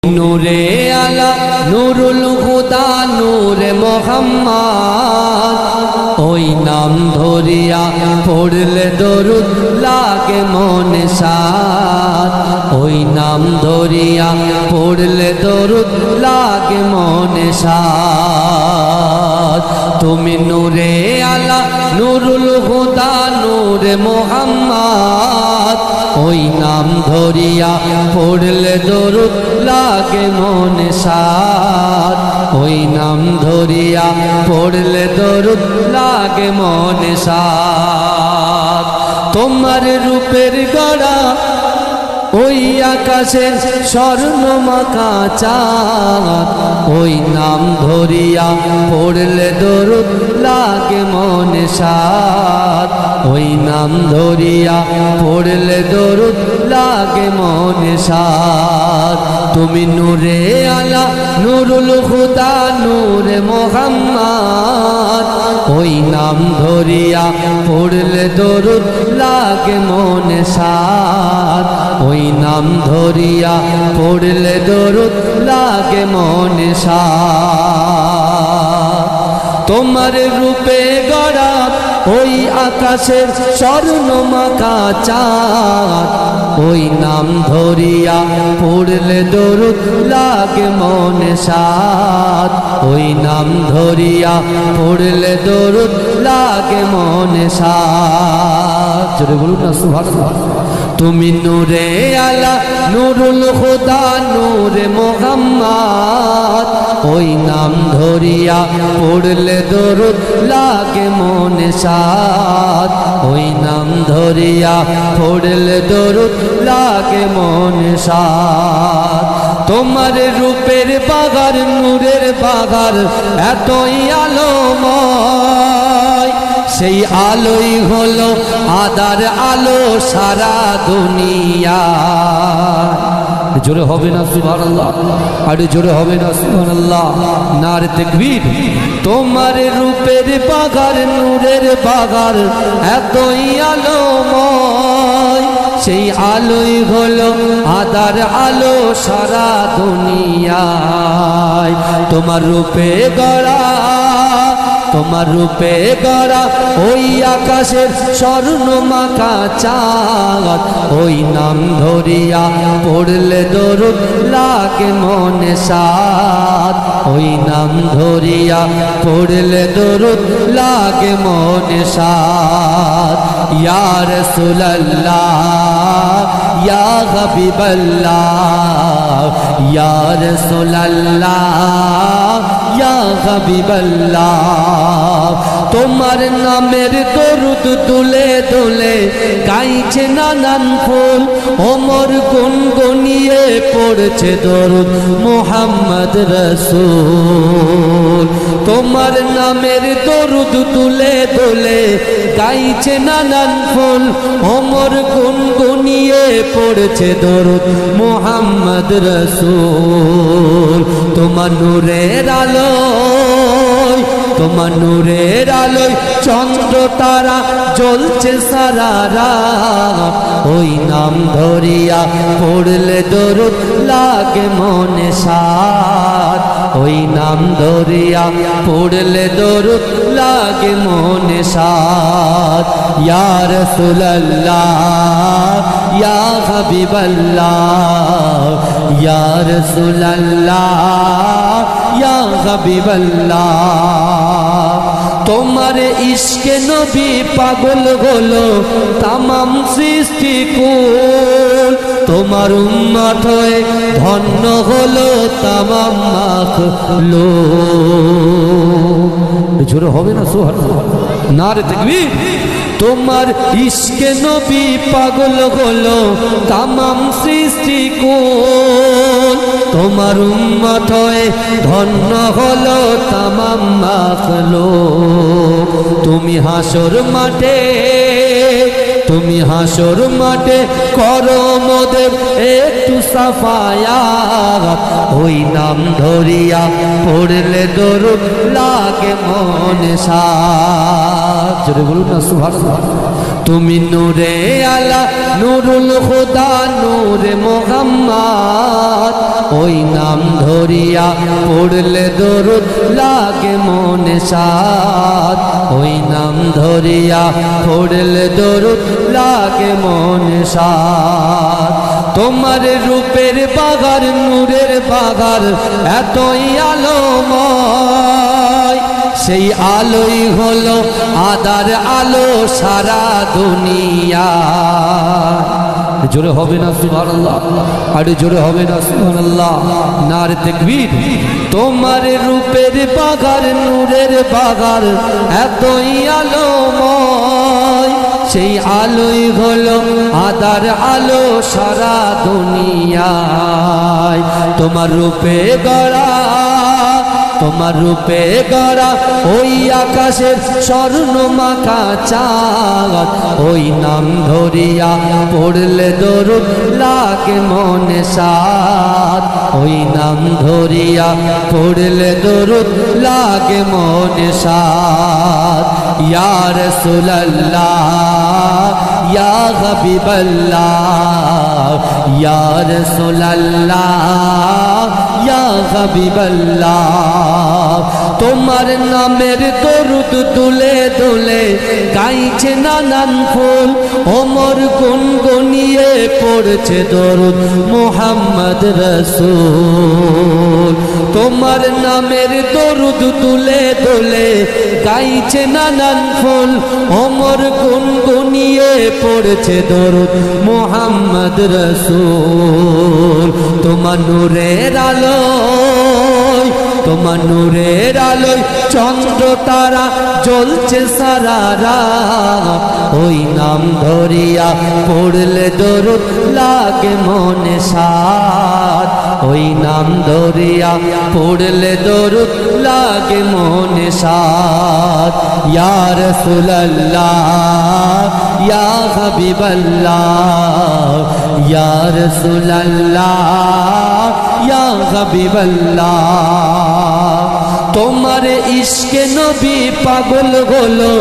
নূরে আলা নুরুল হুদা নূরে মোহাম্মদ ওই নাম ধরিয়া পড়লে দরুদ লাগে মনে সাদ ওই নাম ধরিয়া পড়লে দরুদ লাগে মনে সাদ তুমি নূরে আলা নুরুল হুদা নূরে মোহাম্মদ ওই নাম ধরিয়া পড়লে দরুদ লাগে মনে সাদ ওই নাম ধরিয়া পড়লে দরুদ লাগে মনে সাদ তোমার রূপের গড়া ওই আকাশের স্বর্ণমাখা চাঁদ ওই নাম ধরিয়া পড়লে দরুদ লাগে মনে সাদ ওই নাম ধরিয়া পড়লে দরুদ লাগে মনে সাদ তুমি নূরে আলা নুরুল হুদা নূরে মোহাম্মদ ওই নাম ধরিয়া পড়লে দরুদ লাগে মনে সাদ ওই নাম ধরিয়া পড়লে দরুদ লাগে মনে সাদ তোমার রূপে গড়া ওই আকাশের স্বর্ণমাখা চাঁদ ওই নাম ধরিয়া পড়লে দরুদ লাগে মনে সাদ ওই নাম ধরিয়া পড়লে দরুদ লাগে মনে সাদ জোরে বলুন না সুবহানাল্লাহ তুমি নূরে আলা নুরুল হুদা নূরে মোহাম্মদ ওই নাম ধরিয়া পড়লে দরুদ লাগে মনে সাদ ওই নাম ধরিয়া পড়লে দরুদ লাগে মনে সাদ তোমার রূপের বাগার নূরের বাগার এতই আলোময় সেই আলোই হলো আদার আলো সারা দুনিয়া জোরে হবে না সুবহানাল্লাহ আরে জোরে হবে না সুবহানাল্লাহ নারে তাকবীর তোমার রূপের বাগার নূরের বাগার এতই আলোময় সেই আলোই হলো আদার আলো সারা দুনিয়ায় তোমার রূপে গড়া তোমার রূপে গড়া ওই আকাশের স্বর্ণমাখা চাঁদ ওই নাম ধরিয়া পড়লে দরুদ লাগে মনে সাদ ওই নাম ধরিয়া পড়লে দরুদ লাগে মনে সাদ ইয়া রাসূলুল্লাহ ইয়া হাবিবাল্লাহ ইয়া রাসূলুল্লাহ ইয়া হাবিবাল্লাহ তোমার নামের দরুদ দুলে দুলে গাইছে নানান ফুল ওমর গুনগুনিয়ে পড়ছে দরুদ মুহাম্মদ রাসূল তোমার নামের দরুদ দুলে দুলে গাইছে নানান ফুল ওমর গুনগুনিয়ে পড়ছে দরুদ মুহাম্মদ রাসূল তোমার নূরের আলো তোমার নূরের আলোয় চন্দ্র তারা জ্বলছে সারা রাত ওই নাম ধরিয়া পড়লে দরুদ লাগে মনে সাদ ওই নাম ধরিয়া পড়লে দরুদ লাগে মনে সাদ ইয়া রাসূলুল্লাহ ইয়া হাবিবাল্লাহ ইয়া রাসূলুল্লাহ ইয়া হাবিবাল্লাহ তোমার ইশকে নবী পাগল হলো তামাম সৃষ্টি কুল তোমার উম্মত হয়ে ধন্য হলো তামাম মাখলুক জোরে হবে না সুবহানাল্লাহ নারে তাকবীর তোমার ইশকে নবী পাগল হলো তামাম সৃষ্টি কুল তোমার উম্মত হয়ে ধন্য হলো তামাম মাখলুক তুমি হাসর মাঠে করো মোদের একটু সাফায়াত ওই নাম ধরিয়া পড়লে দরুদ লাগে মনে সাদ জোরে বলুন না সুবহানাল্লাহ তুমি নূরে আলা নুরুল খুদা নূরে মুহাম্মদ ওই নাম ধরিয়া পড়লে দরুদ লাগে মনে সাদ ওই নাম ধরিয়া পড়লে দরুদ লাগে মনে সাদ তোমার রূপের বাগার নূরের বাগার এতই আলোময় সেই আলোই হলো আদার আলো সারা দুনিয়া জোরে হবে না সুবহানাল্লাহ আরে জোরে হবে না সুবহানাল্লাহ নারে তাকবীর তোমার রূপের বাগার নূরের বাগার এতই আলোময় সেই আলোই হলো আদার আলো সারা দুনিয়ায় তোমার রূপে গড়া তোমার রূপে গড়া ওই আকাশের স্বর্ণ মাখা চাঁদ ওই নাম ধরিয়া পড়লে দরুদ লাগে মনে সাদ ওই নাম ধরিয়া পড়লে দরুদ লাগে মনে সাদ ইয়া রাসূলুল্লাহ ইয়া হাবিবাল্লাহ ইয়া রাসূলুল্লাহ ইয়া হাবিবাল্লাহ তোমার নামের দরুদ দুলে দুলে গাইছে নানান ফুল ওমর গুনগুনিয়ে পড়ছে দরুদ মুহাম্মদ রাসূল তোমার নামের দরুদ দুলে দুলে গাইছে নানান ফুল ওমর গুনগুনিয়ে পড়ছে দরুদ মুহাম্মদ রাসূল তোমার নূরের আলোয় তোমার নূরের আলোয় চন্দ্র তারা জ্বলছে সারা রাত ওই নাম ধরিয়া পড়লে দরুদ লাগে মনে সাদ ওই নাম ধরিয়া পড়লে দরুদ লাগে মনে সাদ ইয়া রাসূলুল্লাহ ইয়া হাবিবাল্লাহ ইয়া রাসূলুল্লাহ ইয়া হাবিবাল্লাহ তোমার ইশকে নবী পাগল হলো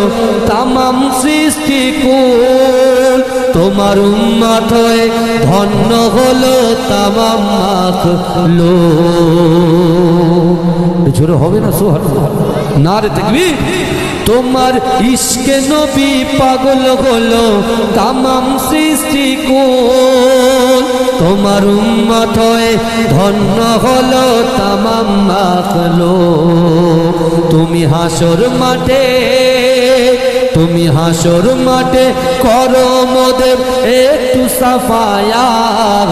তামাম সৃষ্টি কুল তোমার উম্মত হয়ে ধন্য হলো তামাম মাখলুক জোরে হবে না সুবহানাল্লাহ নারে তাকবীর তোমার ইশকে নবী পাগল হলো তামাম সৃষ্টি কুল তোমার উম্মত হয়ে ধন্য হলো তামাম মাখলুক তুমি হাসর মাঠে তুমি হাসর মাঠে করো মোদের একটু সাফায়াত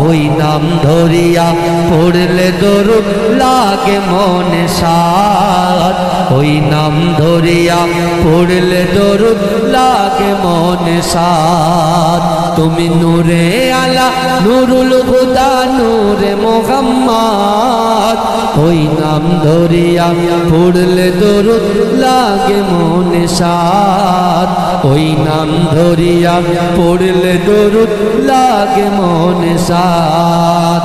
ওই নাম ধরিয়া পড়লে দরুদ লাগে মনে সাদ ওই নাম ধরিয়া পড়লে দরুদ লাগে মনে সাদ তুমি নূরে আলা নুরুল হুদা নূরে মুহাম্মদ ওই নাম ধরিয়া পড়লে দরুদ লাগে মনে সাদ ওই নাম ধরিয়া পড়লে দরুদ লাগে মনে সাদ।